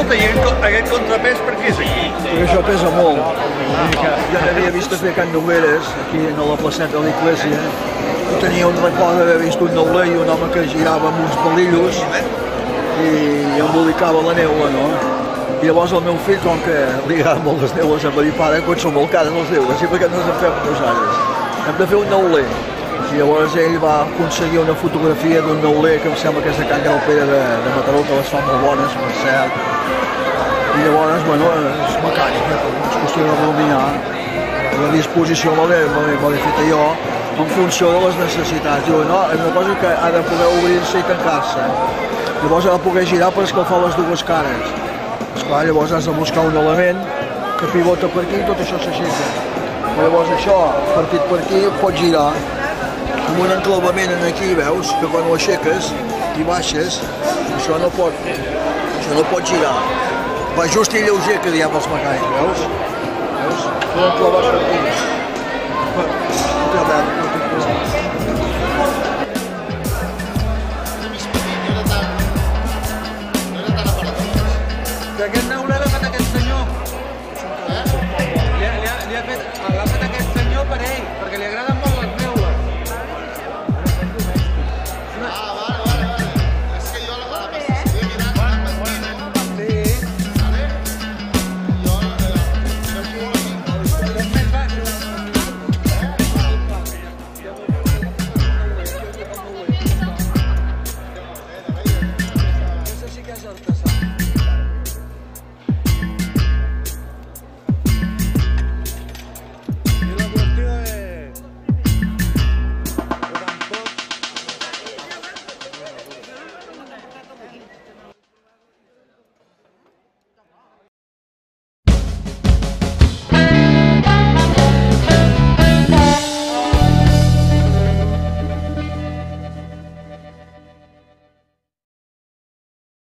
Escolta, i aquest contrapès per què és aquí? Perquè això pesa molt. Jo n'havia vist a fer Can Nogueres, aquí a la placeta de l'Iglésia. Jo tenia un record d'haver vist un neuler i un home que girava amb uns palillos i embolicava la neula, no? I llavors el meu fill, com que li agraden molt les neules, em va dir, pare, quan són molt cares les neules, i per què no ens en fem nosaltres? Hem de fer un neuler. I llavors ell va aconseguir una fotografia d'un neuler que em sembla que és de Can Graupera de Mataró, que les fa molt bones, per cert. I llavors, bueno, és mecànic, és qüestió de rumiar. La disposició l'he feta jo en funció de les necessitats. Diu, no, és una cosa que ha de poder obrir-se i tancar-se. Llavors ha de poder girar per escalfar les dues cares. Esclar, llavors has de buscar un element que pivota per aquí i tot això s'aixeca. Llavors això, partit per aquí, pot girar. Amb un enclavament aquí, veus, que quan ho aixeques i baixes, això no pot girar. Va just i lleuger, que diem els mecànics, veus? Veus? Pot enclavar per aquí.